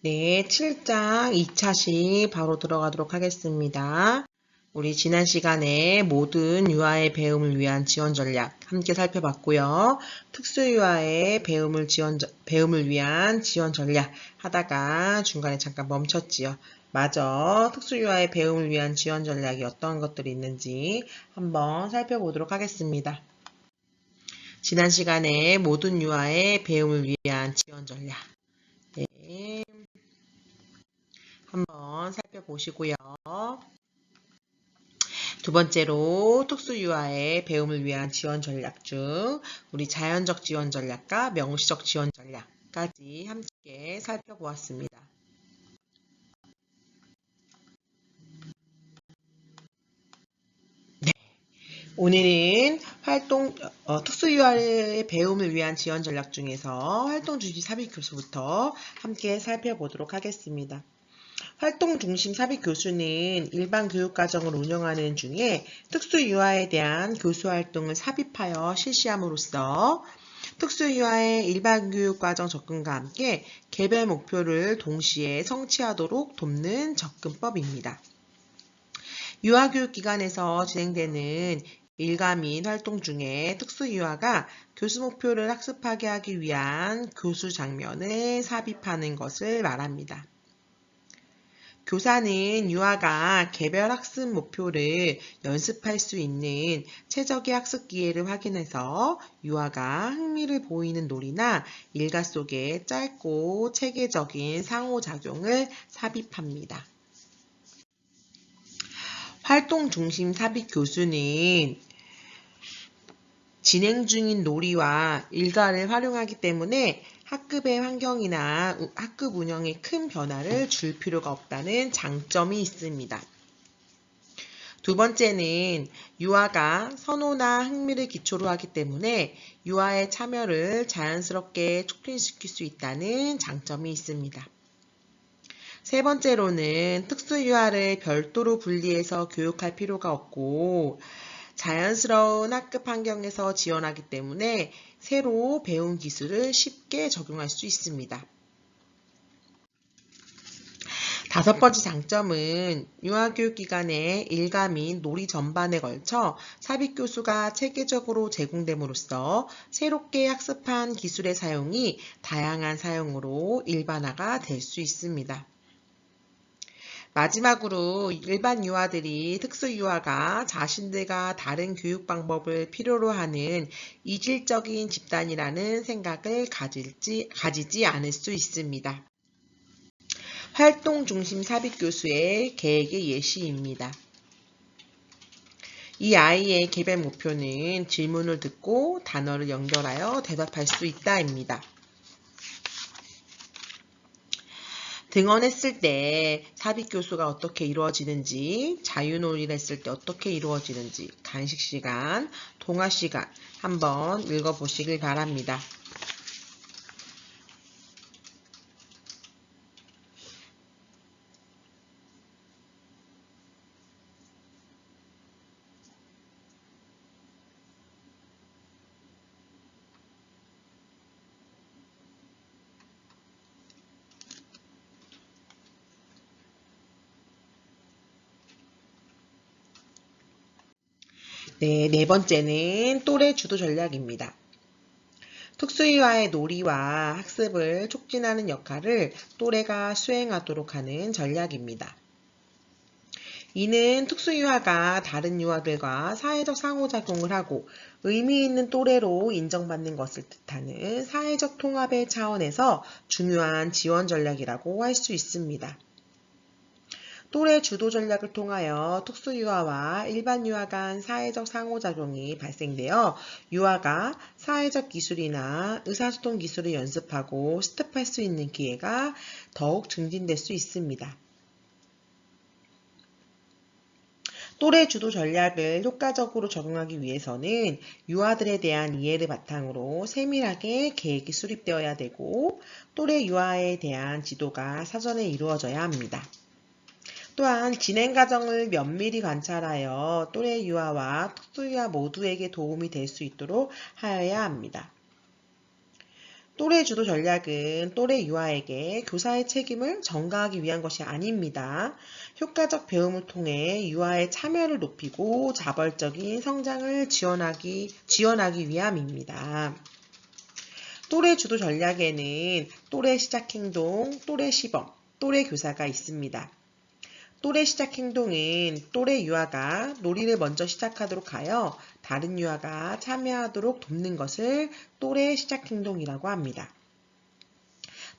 네, 7장 2차시 바로 들어가도록 하겠습니다. 우리 지난 시간에 모든 유아의 배움을 위한 지원 전략 함께 살펴봤고요. 특수유아의 배움을 위한 지원 전략 하다가 중간에 잠깐 멈췄지요. 맞아. 특수유아의 배움을 위한 지원 전략이 어떤 것들이 있는지 한번 살펴보도록 하겠습니다. 지난 시간에 모든 유아의 배움을 위한 지원 전략. 네. 한번 살펴보시고요. 두 번째로 특수유아의 배움을 위한 지원 전략 중 우리 자연적 지원 전략과 명시적 지원 전략까지 함께 살펴보았습니다. 네. 오늘은 특수유아의 배움을 위한 지원 전략 중에서 활동중심 삽입교수부터 함께 살펴보도록 하겠습니다. 활동중심 삽입교수는 일반 교육과정을 운영하는 중에 특수유아에 대한 교수활동을 삽입하여 실시함으로써 특수유아의 일반 교육과정 접근과 함께 개별 목표를 동시에 성취하도록 돕는 접근법입니다. 유아교육기관에서 진행되는 일과민 활동 중에 특수유아가 교수 목표를 학습하게 하기 위한 교수 장면을 삽입하는 것을 말합니다. 교사는 유아가 개별 학습 목표를 연습할 수 있는 최적의 학습 기회를 확인해서 유아가 흥미를 보이는 놀이나 일과 속에 짧고 체계적인 상호작용을 삽입합니다. 활동 중심 삽입 교수는 진행 중인 놀이와 일과를 활용하기 때문에 학급의 환경이나 학급 운영에 큰 변화를 줄 필요가 없다는 장점이 있습니다. 두 번째는 유아가 선호나 흥미를 기초로 하기 때문에 유아의 참여를 자연스럽게 촉진시킬 수 있다는 장점이 있습니다. 세 번째로는 특수유아를 별도로 분리해서 교육할 필요가 없고 자연스러운 학급 환경에서 지원하기 때문에 새로 배운 기술을 쉽게 적용할 수 있습니다. 다섯 번째 장점은 유아교육기관의 일과 및 놀이 전반에 걸쳐 삽입교수가 체계적으로 제공됨으로써 새롭게 학습한 기술의 사용이 다양한 사용으로 일반화가 될 수 있습니다. 마지막으로 일반 유아들이 특수유아가 자신들과 다른 교육 방법을 필요로 하는 이질적인 집단이라는 생각을 가지지 않을 수 있습니다. 활동 중심 삽입 교수의 계획의 예시입니다. 이 아이의 개별 목표는 질문을 듣고 단어를 연결하여 대답할 수 있다입니다. 등원했을 때 삽입 교수가 어떻게 이루어지는지, 자유놀이를 했을 때 어떻게 이루어지는지, 간식 시간, 동화 시간 한번 읽어보시길 바랍니다. 네 번째는 또래 주도 전략입니다. 특수유아의 놀이와 학습을 촉진하는 역할을 또래가 수행하도록 하는 전략입니다. 이는 특수유아가 다른 유아들과 사회적 상호작용을 하고 의미 있는 또래로 인정받는 것을 뜻하는 사회적 통합의 차원에서 중요한 지원 전략이라고 할 수 있습니다. 또래 주도 전략을 통하여 특수유아와 일반 유아 간 사회적 상호작용이 발생되어 유아가 사회적 기술이나 의사소통 기술을 연습하고 습득할 수 있는 기회가 더욱 증진될 수 있습니다. 또래 주도 전략을 효과적으로 적용하기 위해서는 유아들에 대한 이해를 바탕으로 세밀하게 계획이 수립되어야 되고 또래 유아에 대한 지도가 사전에 이루어져야 합니다. 또한 진행 과정을 면밀히 관찰하여 또래 유아와 특수유아 모두에게 도움이 될 수 있도록 하여야 합니다. 또래 주도 전략은 또래 유아에게 교사의 책임을 전가하기 위한 것이 아닙니다. 효과적 배움을 통해 유아의 참여를 높이고 자발적인 성장을 지원하기 위함입니다. 또래 주도 전략에는 또래 시작 행동, 또래 시범, 또래 교사가 있습니다. 또래 시작 행동은 또래 유아가 놀이를 먼저 시작하도록 하여 다른 유아가 참여하도록 돕는 것을 또래 시작 행동이라고 합니다.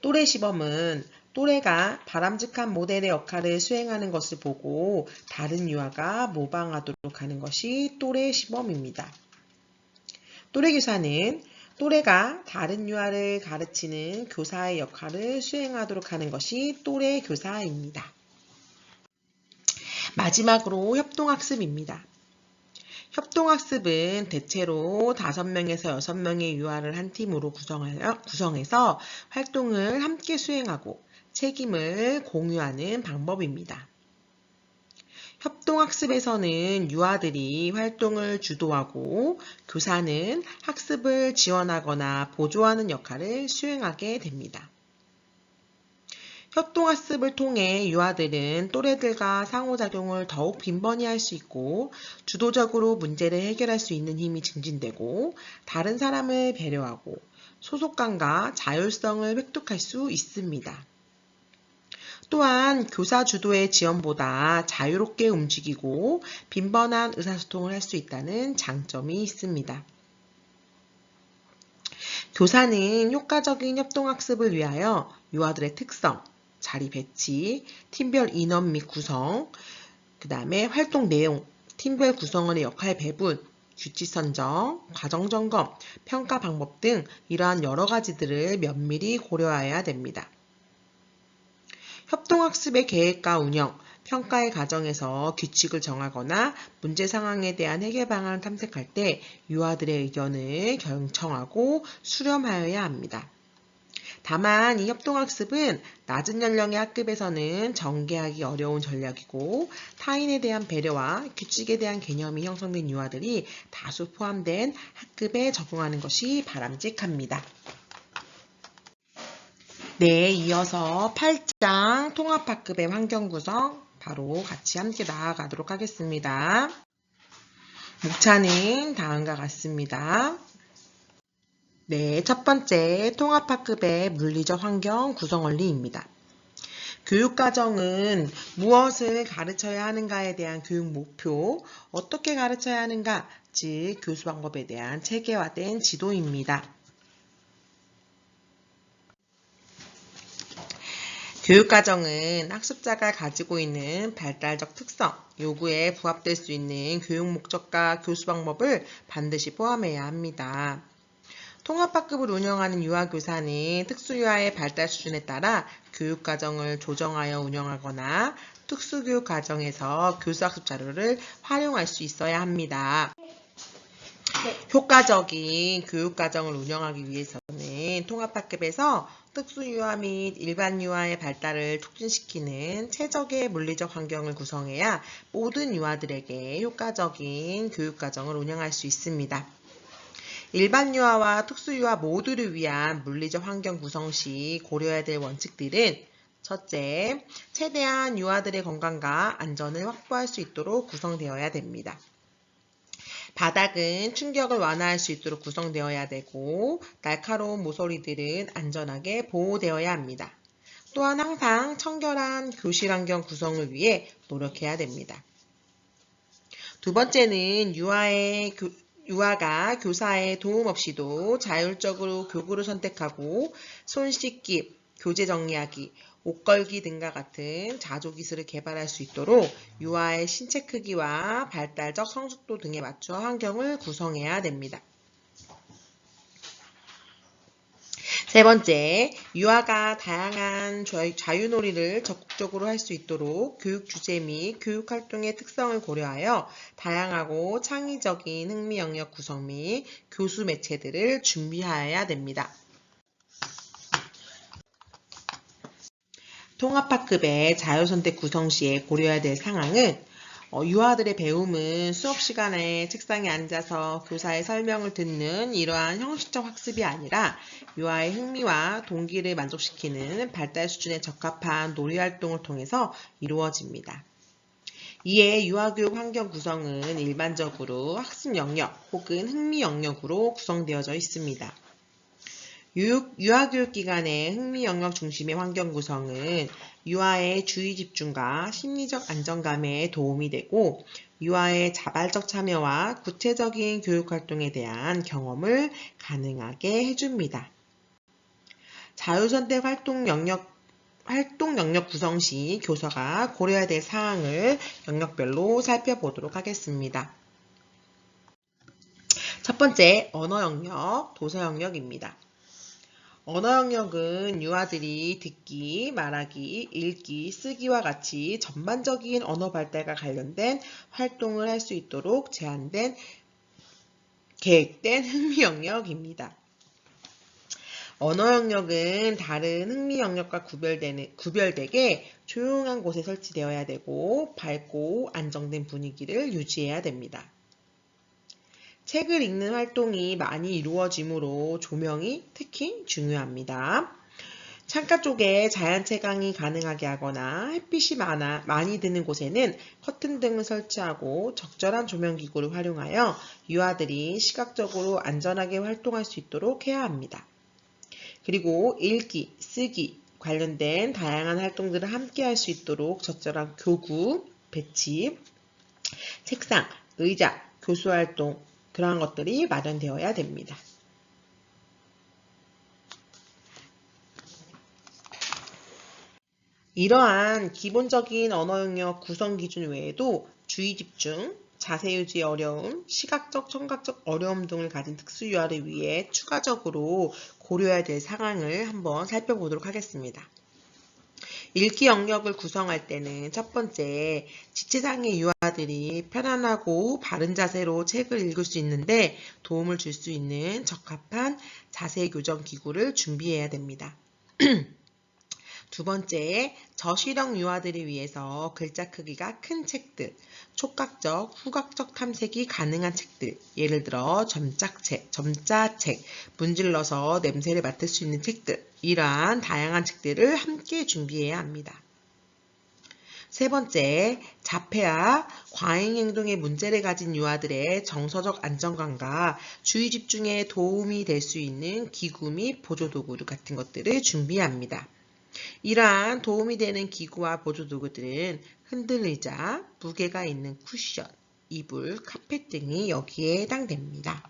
또래 시범은 또래가 바람직한 모델의 역할을 수행하는 것을 보고 다른 유아가 모방하도록 하는 것이 또래 시범입니다. 또래 교사는 또래가 다른 유아를 가르치는 교사의 역할을 수행하도록 하는 것이 또래 교사입니다. 마지막으로 협동학습입니다. 협동학습은 대체로 5명에서 6명의 유아를 한 팀으로 구성해서 활동을 함께 수행하고 책임을 공유하는 방법입니다. 협동학습에서는 유아들이 활동을 주도하고 교사는 학습을 지원하거나 보조하는 역할을 수행하게 됩니다. 협동학습을 통해 유아들은 또래들과 상호작용을 더욱 빈번히 할 수 있고 주도적으로 문제를 해결할 수 있는 힘이 증진되고 다른 사람을 배려하고 소속감과 자율성을 획득할 수 있습니다. 또한 교사 주도의 지원보다 자유롭게 움직이고 빈번한 의사소통을 할 수 있다는 장점이 있습니다. 교사는 효과적인 협동학습을 위하여 유아들의 특성, 자리 배치, 팀별 인원 및 구성, 그 다음에 활동 내용, 팀별 구성원의 역할 배분, 규칙 선정, 과정 점검, 평가 방법 등 이러한 여러 가지들을 면밀히 고려해야 됩니다. 협동학습의 계획과 운영, 평가의 과정에서 규칙을 정하거나 문제 상황에 대한 해결 방안을 탐색할 때 유아들의 의견을 경청하고 수렴하여야 합니다. 다만 이 협동학습은 낮은 연령의 학급에서는 전개하기 어려운 전략이고 타인에 대한 배려와 규칙에 대한 개념이 형성된 유아들이 다수 포함된 학급에 적용하는 것이 바람직합니다. 네, 이어서 8장 통합학급의 환경구성 바로 같이 함께 나아가도록 하겠습니다. 목차는 다음과 같습니다. 네, 첫 번째 통합학급의 물리적 환경 구성 원리입니다. 교육과정은 무엇을 가르쳐야 하는가에 대한 교육 목표, 어떻게 가르쳐야 하는가, 즉 교수 방법에 대한 체계화된 지도입니다. 교육과정은 학습자가 가지고 있는 발달적 특성, 요구에 부합될 수 있는 교육 목적과 교수 방법을 반드시 포함해야 합니다. 통합학급을 운영하는 유아교사는 특수유아의 발달 수준에 따라 교육과정을 조정하여 운영하거나 특수교육과정에서 교수학습 자료를 활용할 수 있어야 합니다. 효과적인 교육과정을 운영하기 위해서는 통합학급에서 특수유아 및 일반 유아의 발달을 촉진시키는 최적의 물리적 환경을 구성해야 모든 유아들에게 효과적인 교육과정을 운영할 수 있습니다. 일반 유아와 특수유아 모두를 위한 물리적 환경 구성 시 고려해야 될 원칙들은 첫째, 최대한 유아들의 건강과 안전을 확보할 수 있도록 구성되어야 됩니다. 바닥은 충격을 완화할 수 있도록 구성되어야 되고 날카로운 모서리들은 안전하게 보호되어야 합니다. 또한 항상 청결한 교실 환경 구성을 위해 노력해야 됩니다. 두 번째는 유아가 교사의 도움 없이도 자율적으로 교구를 선택하고 손 씻기, 교재 정리하기, 옷 걸기 등과 같은 자조기술을 개발할 수 있도록 유아의 신체 크기와 발달적 성숙도 등에 맞춰 환경을 구성해야 됩니다. 세 번째, 유아가 다양한 자유놀이를 적극적으로 할 수 있도록 교육 주제 및 교육 활동의 특성을 고려하여 다양하고 창의적인 흥미 영역 구성 및 교수 매체들을 준비해야 됩니다. 통합학급의 자율선택 구성 시에 고려해야 될 사항은 유아들의 배움은 수업 시간에 책상에 앉아서 교사의 설명을 듣는 이러한 형식적 학습이 아니라 유아의 흥미와 동기를 만족시키는 발달 수준에 적합한 놀이 활동을 통해서 이루어집니다. 이에 유아교육 환경 구성은 일반적으로 학습 영역 혹은 흥미 영역으로 구성되어져 있습니다. 유아교육 기관의 흥미 영역 중심의 환경 구성은 유아의 주의 집중과 심리적 안정감에 도움이 되고 유아의 자발적 참여와 구체적인 교육 활동에 대한 경험을 가능하게 해줍니다. 자유선택 활동 영역 구성 시 교사가 고려해야 될 사항을 영역별로 살펴보도록 하겠습니다. 첫 번째, 언어 영역, 도서 영역입니다. 언어 영역은 유아들이 듣기, 말하기, 읽기, 쓰기와 같이 전반적인 언어 발달과 관련된 활동을 할 수 있도록 제한된 계획된 흥미 영역입니다. 언어 영역은 다른 흥미 영역과 구별되게 조용한 곳에 설치되어야 되고 밝고 안정된 분위기를 유지해야 됩니다. 책을 읽는 활동이 많이 이루어지므로 조명이 특히 중요합니다. 창가 쪽에 자연 채광이 가능하게 하거나 햇빛이 많이 드는 곳에는 커튼 등을 설치하고 적절한 조명기구를 활용하여 유아들이 시각적으로 안전하게 활동할 수 있도록 해야 합니다. 그리고 읽기, 쓰기 관련된 다양한 활동들을 함께 할 수 있도록 적절한 교구, 배치, 책상, 의자, 교수활동 그러한 것들이 마련되어야 됩니다. 이러한 기본적인 언어 영역 구성 기준 외에도 주의 집중, 자세 유지 어려움, 시각적, 청각적 어려움 등을 가진 특수 유아를 위해 추가적으로 고려해야 될 상황을 한번 살펴보도록 하겠습니다. 읽기 영역을 구성할 때는 첫 번째, 지체장애 유아들이 편안하고 바른 자세로 책을 읽을 수 있는데 도움을 줄 수 있는 적합한 자세 교정 기구를 준비해야 됩니다. 두 번째, 저시력 유아들을 위해서 글자 크기가 큰 책들, 촉각적, 후각적 탐색이 가능한 책들, 예를 들어 점자책, 문질러서 냄새를 맡을 수 있는 책들, 이러한 다양한 책들을 함께 준비해야 합니다. 세 번째, 자폐와 과잉 행동의 문제를 가진 유아들의 정서적 안정감과 주의 집중에 도움이 될 수 있는 기구 및 보조도구 같은 것들을 준비합니다. 이러한 도움이 되는 기구와 보조도구들은 흔들의자, 무게가 있는 쿠션, 이불, 카펫 등이 여기에 해당됩니다.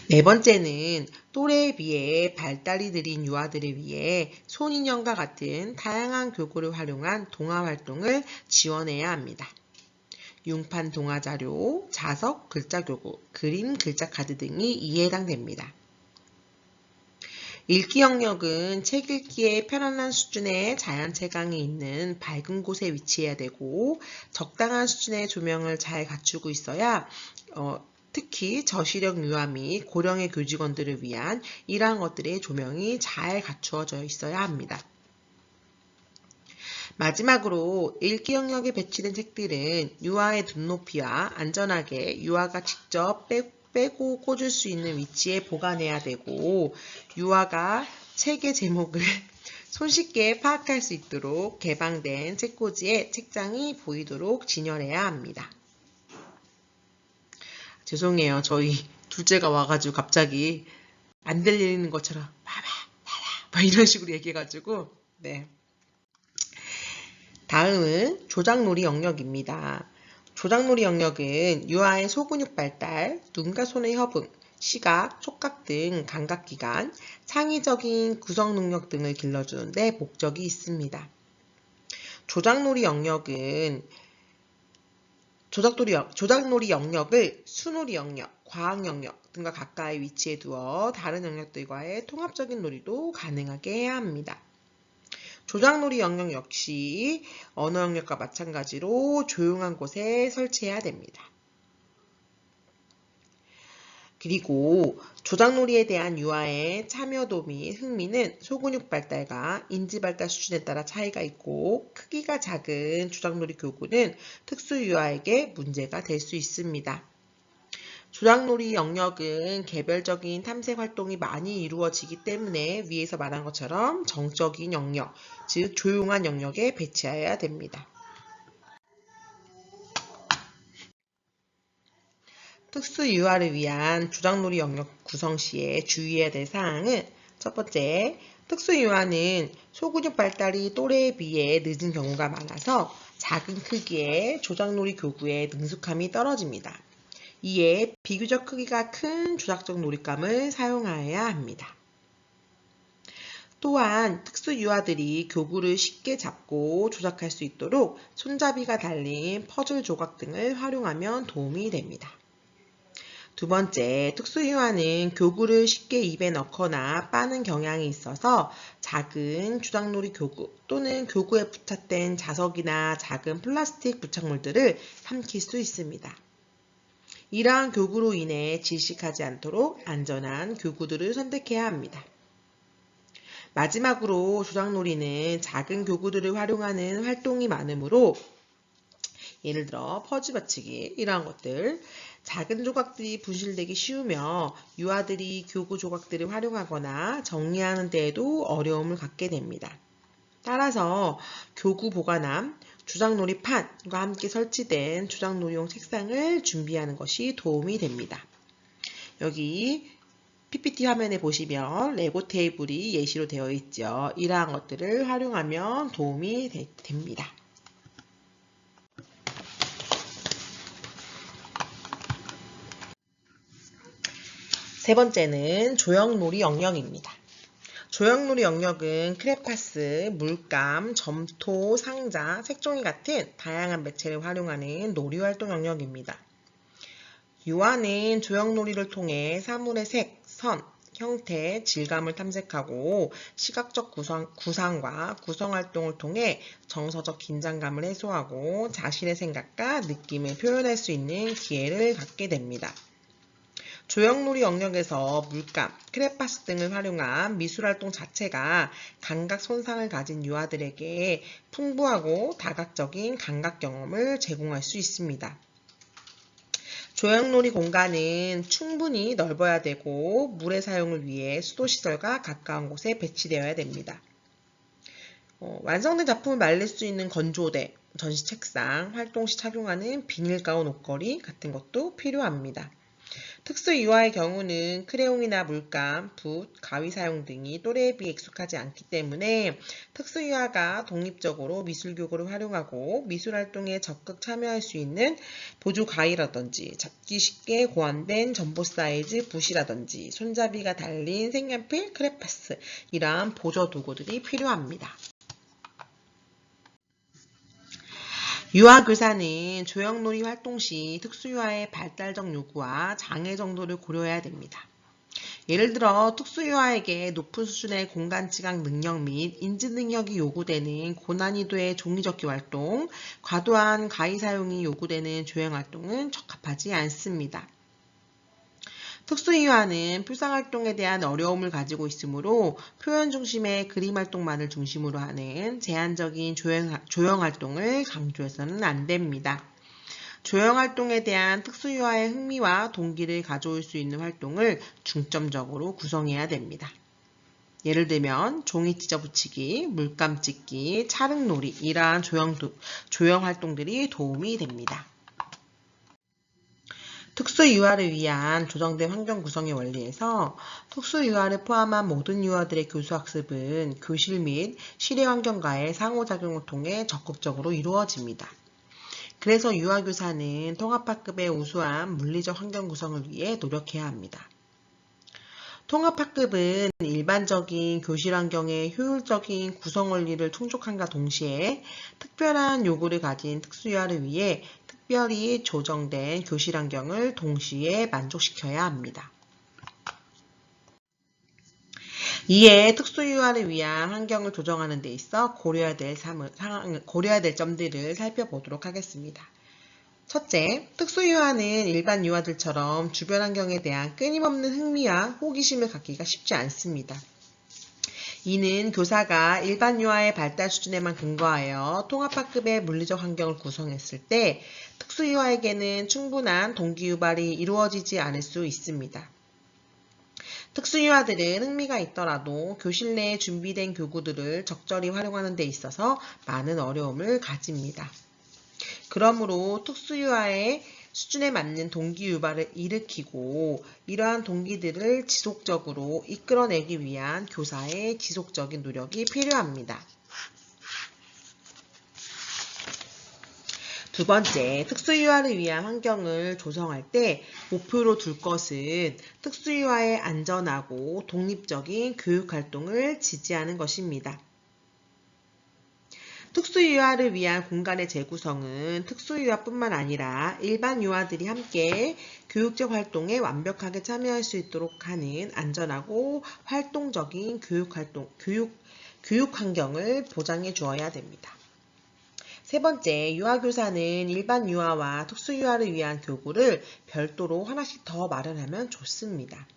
네 번째는 또래에 비해 발달이 느린 유아들을 위해 손인형과 같은 다양한 교구를 활용한 동화 활동을 지원해야 합니다. 융판 동화 자료, 자석, 글자 교구, 그림, 글자 카드 등이 이에 해당됩니다. 읽기 영역은 책 읽기에 편안한 수준의 자연 채광이 있는 밝은 곳에 위치해야 되고 적당한 수준의 조명을 잘 갖추고 있어야 특히 저시력 유아 및 고령의 교직원들을 위한 이러한 것들의 조명이 잘 갖추어져 있어야 합니다. 마지막으로 읽기 영역에 배치된 책들은 유아의 눈높이와 안전하게 유아가 직접 빼고 꽂을 수 있는 위치에 보관해야 되고 유아가 책의 제목을 손쉽게 파악할 수 있도록 개방된 책꽂이에 책장이 보이도록 진열해야 합니다. 죄송해요. 저희 둘째가 와가지고 갑자기 안 들리는 것처럼 막 이런 식으로 얘기해가지고 네. 다음은 조작놀이 영역입니다. 조작놀이 영역은 유아의 소근육 발달, 눈과 손의 협응, 시각, 촉각 등 감각기관, 창의적인 구성 능력 등을 길러주는 데 목적이 있습니다. 조작놀이 영역을 수놀이 영역, 과학 영역 등과 가까이 위치해 두어 다른 영역들과의 통합적인 놀이도 가능하게 해야 합니다. 조작놀이 영역 역시 언어 영역과 마찬가지로 조용한 곳에 설치해야 됩니다. 그리고 조작놀이에 대한 유아의 참여도 및 흥미는 소근육 발달과 인지 발달 수준에 따라 차이가 있고 크기가 작은 조작놀이 교구는 특수 유아에게 문제가 될 수 있습니다. 조작놀이 영역은 개별적인 탐색 활동이 많이 이루어지기 때문에 위에서 말한 것처럼 정적인 영역, 즉 조용한 영역에 배치해야 됩니다. 특수 유아를 위한 조작놀이 영역 구성 시에 주의해야 될 사항은 첫 번째, 특수 유아는 소근육 발달이 또래에 비해 늦은 경우가 많아서 작은 크기의 조작놀이 교구에 능숙함이 떨어집니다. 이에 비교적 크기가 큰 조작적 놀잇감을 사용하여야 합니다. 또한 특수 유아들이 교구를 쉽게 잡고 조작할 수 있도록 손잡이가 달린 퍼즐 조각 등을 활용하면 도움이 됩니다. 두 번째, 특수 유아는 교구를 쉽게 입에 넣거나 빠는 경향이 있어서 작은 조작놀이 교구 또는 교구에 부착된 자석이나 작은 플라스틱 부착물들을 삼킬 수 있습니다. 이러한 교구로 인해 질식하지 않도록 안전한 교구들을 선택해야 합니다. 마지막으로 조작놀이는 작은 교구들을 활용하는 활동이 많으므로 예를 들어 퍼즐 받치기 이러한 것들 작은 조각들이 분실되기 쉬우며 유아들이 교구 조각들을 활용하거나 정리하는 데에도 어려움을 갖게 됩니다. 따라서 교구 보관함, 조작놀이판과 함께 설치된 조작놀이용 책상을 준비하는 것이 도움이 됩니다. 여기 PPT 화면에 보시면 레고 테이블이 예시로 되어 있죠. 이러한 것들을 활용하면 도움이 됩니다. 세 번째는 조형놀이 영역입니다. 조형놀이 영역은 크레파스, 물감, 점토, 상자, 색종이 같은 다양한 매체를 활용하는 놀이활동 영역입니다. 유아는 조형놀이를 통해 사물의 색, 선, 형태, 질감을 탐색하고 시각적 구상과 구성활동을 통해 정서적 긴장감을 해소하고 자신의 생각과 느낌을 표현할 수 있는 기회를 갖게 됩니다. 조형놀이 영역에서 물감, 크레파스 등을 활용한 미술활동 자체가 감각 손상을 가진 유아들에게 풍부하고 다각적인 감각 경험을 제공할 수 있습니다. 조형놀이 공간은 충분히 넓어야 되고 물의 사용을 위해 수도시설과 가까운 곳에 배치되어야 됩니다. 완성된 작품을 말릴 수 있는 건조대, 전시 책상, 활동 시 착용하는 비닐 가운 옷걸이 같은 것도 필요합니다. 특수 유아의 경우는 크레용이나 물감, 붓, 가위 사용 등이 또래에 비해 익숙하지 않기 때문에 특수 유아가 독립적으로 미술 교구를 활용하고 미술 활동에 적극 참여할 수 있는 보조 가위라든지 잡기 쉽게 고안된 점보 사이즈 붓이라든지 손잡이가 달린 색연필, 크레파스 이러한 보조 도구들이 필요합니다. 유아교사는 조형놀이 활동 시 특수유아의 발달적 요구와 장애 정도를 고려해야 됩니다. 예를 들어 특수유아에게 높은 수준의 공간지각 능력 및 인지 능력이 요구되는 고난이도의 종이접기 활동, 과도한 가위 사용이 요구되는 조형 활동은 적합하지 않습니다. 특수유아는 표상활동에 대한 어려움을 가지고 있으므로 표현 중심의 그림활동만을 중심으로 하는 제한적인 조형활동을 강조해서는 안 됩니다. 조형활동에 대한 특수유아의 흥미와 동기를 가져올 수 있는 활동을 중점적으로 구성해야 됩니다. 예를 들면 종이 찢어붙이기, 물감 찍기, 찰흙놀이 이러한 조형 활동들이 도움이 됩니다. 특수유아를 위한 조정된 환경 구성의 원리에서 특수유아를 포함한 모든 유아들의 교수학습은 교실 및 실외 환경과의 상호작용을 통해 적극적으로 이루어집니다. 그래서 유아교사는 통합학급의 우수한 물리적 환경 구성을 위해 노력해야 합니다. 통합학급은 일반적인 교실 환경의 효율적인 구성 원리를 충족함과 동시에 특별한 요구를 가진 특수유아를 위해 특별히 조정된 교실 환경을 동시에 만족시켜야 합니다. 이에 특수유아를 위한 환경을 조정하는 데 있어 고려해야 될 점들을 살펴보도록 하겠습니다. 첫째, 특수유아는 일반 유아들처럼 주변 환경에 대한 끊임없는 흥미와 호기심을 갖기가 쉽지 않습니다. 이는 교사가 일반 유아의 발달 수준에만 근거하여 통합학급의 물리적 환경을 구성했을 때 특수유아에게는 충분한 동기유발이 이루어지지 않을 수 있습니다. 특수유아들은 흥미가 있더라도 교실 내에 준비된 교구들을 적절히 활용하는 데 있어서 많은 어려움을 가집니다. 그러므로 특수유아의 수준에 맞는 동기유발을 일으키고 이러한 동기들을 지속적으로 이끌어내기 위한 교사의 지속적인 노력이 필요합니다. 두 번째, 특수유아를 위한 환경을 조성할 때 목표로 둘 것은 특수유아의 안전하고 독립적인 교육활동을 지지하는 것입니다. 특수유아를 위한 공간의 재구성은 특수유아뿐만 아니라 일반 유아들이 함께 교육적 활동에 완벽하게 참여할 수 있도록 하는 안전하고 활동적인 교육 환경을 보장해 주어야 됩니다. 세 번째, 유아교사는 일반 유아와 특수유아를 위한 교구를 별도로 하나씩 더 마련하면 좋습니다.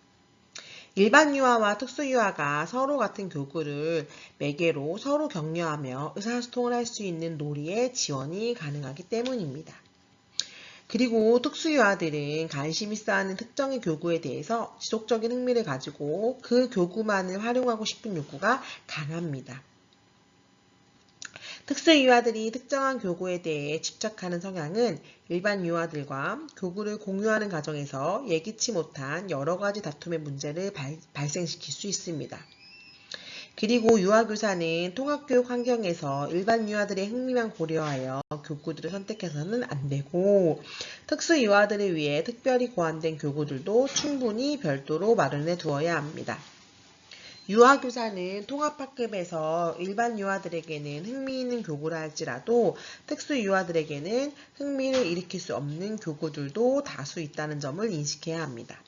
일반 유아와 특수유아가 서로 같은 교구를 매개로 서로 격려하며 의사소통을 할 수 있는 놀이의 지원이 가능하기 때문입니다. 그리고 특수유아들은 관심이 쌓이는 특정의 교구에 대해서 지속적인 흥미를 가지고 그 교구만을 활용하고 싶은 욕구가 강합니다. 특수유아들이 특정한 교구에 대해 집착하는 성향은 일반 유아들과 교구를 공유하는 과정에서 예기치 못한 여러 가지 다툼의 문제를 발생시킬 수 있습니다. 그리고 유아교사는 통합교육 환경에서 일반 유아들의 흥미만 고려하여 교구들을 선택해서는 안 되고 특수유아들을 위해 특별히 고안된 교구들도 충분히 별도로 마련해 두어야 합니다. 유아교사는 통합학급에서 일반 유아들에게는 흥미있는 교구라 할지라도 특수유아들에게는 흥미를 일으킬 수 없는 교구들도 다수 있다는 점을 인식해야 합니다.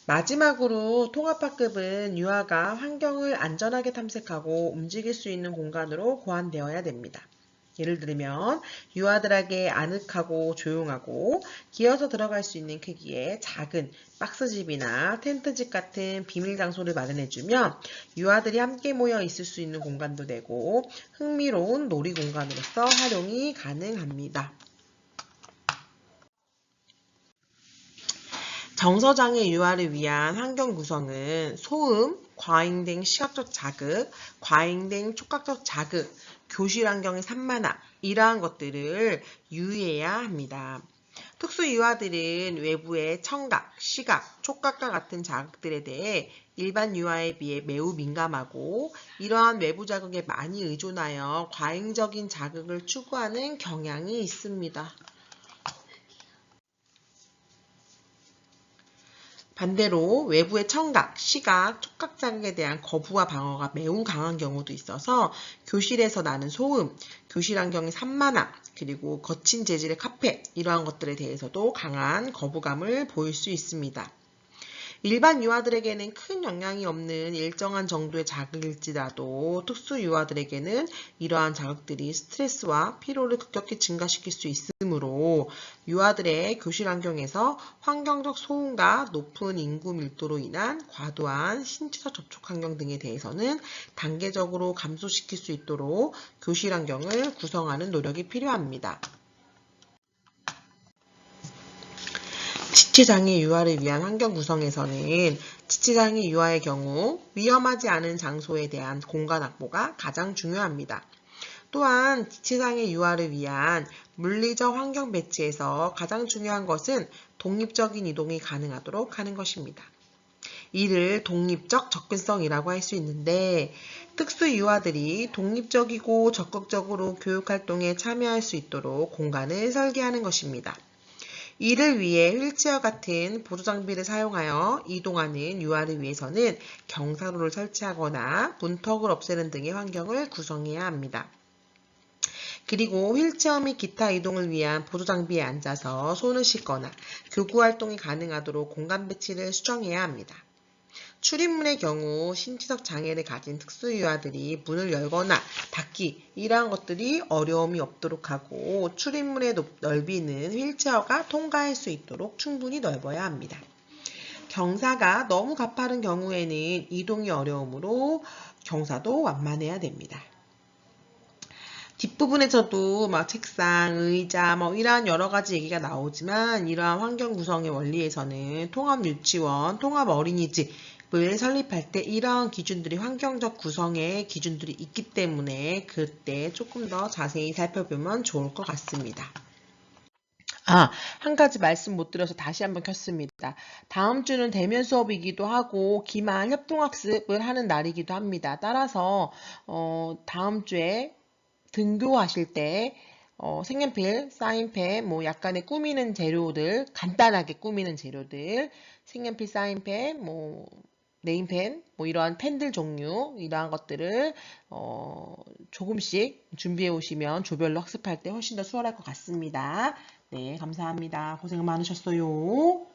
마지막으로 통합학급은 유아가 환경을 안전하게 탐색하고 움직일 수 있는 공간으로 고안되어야 됩니다. 예를 들면 유아들에게 아늑하고 조용하고 기어서 들어갈 수 있는 크기의 작은 박스집이나 텐트집 같은 비밀 장소를 마련해주면 유아들이 함께 모여 있을 수 있는 공간도 되고 흥미로운 놀이 공간으로서 활용이 가능합니다. 정서장애 유아를 위한 환경 구성은 소음, 과잉된 시각적 자극, 과잉된 촉각적 자극, 교실 환경의 산만함, 이러한 것들을 유의해야 합니다. 특수유아들은 외부의 청각, 시각, 촉각과 같은 자극들에 대해 일반 유아에 비해 매우 민감하고 이러한 외부 자극에 많이 의존하여 과잉적인 자극을 추구하는 경향이 있습니다. 반대로 외부의 청각, 시각, 촉각 자극에 대한 거부와 방어가 매우 강한 경우도 있어서 교실에서 나는 소음, 교실 환경의 산만함, 그리고 거친 재질의 카펫 이러한 것들에 대해서도 강한 거부감을 보일 수 있습니다. 일반 유아들에게는 큰 영향이 없는 일정한 정도의 자극일지라도 특수 유아들에게는 이러한 자극들이 스트레스와 피로를 급격히 증가시킬 수 있으므로 유아들의 교실 환경에서 환경적 소음과 높은 인구 밀도로 인한 과도한 신체적 접촉 환경 등에 대해서는 단계적으로 감소시킬 수 있도록 교실 환경을 구성하는 노력이 필요합니다. 지체장애 유아를 위한 환경 구성에서는 지체장애 유아의 경우 위험하지 않은 장소에 대한 공간 확보가 가장 중요합니다. 또한 지체장애 유아를 위한 물리적 환경 배치에서 가장 중요한 것은 독립적인 이동이 가능하도록 하는 것입니다. 이를 독립적 접근성이라고 할 수 있는데 특수 유아들이 독립적이고 적극적으로 교육활동에 참여할 수 있도록 공간을 설계하는 것입니다. 이를 위해 휠체어 같은 보조장비를 사용하여 이동하는 유아를 위해서는 경사로를 설치하거나 문턱을 없애는 등의 환경을 구성해야 합니다. 그리고 휠체어 및 기타 이동을 위한 보조장비에 앉아서 손을 씻거나 교구활동이 가능하도록 공간 배치를 수정해야 합니다. 출입문의 경우 신체적 장애를 가진 특수유아들이 문을 열거나 닫기 이러한 것들이 어려움이 없도록 하고 출입문의 넓이는 휠체어가 통과할 수 있도록 충분히 넓어야 합니다. 경사가 너무 가파른 경우에는 이동이 어려우므로 경사도 완만해야 됩니다. 뒷부분에서도 막 책상, 의자, 이러한 여러 가지 얘기가 나오지만 이러한 환경 구성의 원리에서는 통합 유치원, 통합 어린이집을 설립할 때 이러한 기준들이 환경적 구성의 기준들이 있기 때문에 그때 조금 더 자세히 살펴보면 좋을 것 같습니다. 한 가지 말씀 못 드려서 다시 한번 켰습니다. 다음 주는 대면 수업이기도 하고 기말 협동학습을 하는 날이기도 합니다. 따라서 다음 주에 등교하실 때 색연필, 사인펜, 약간의 꾸미는 재료들, 간단하게 꾸미는 재료들, 색연필, 사인펜, 네임펜, 이러한 펜들 종류, 이러한 것들을 조금씩 준비해 오시면 조별로 학습할 때 훨씬 더 수월할 것 같습니다. 네, 감사합니다. 고생 많으셨어요.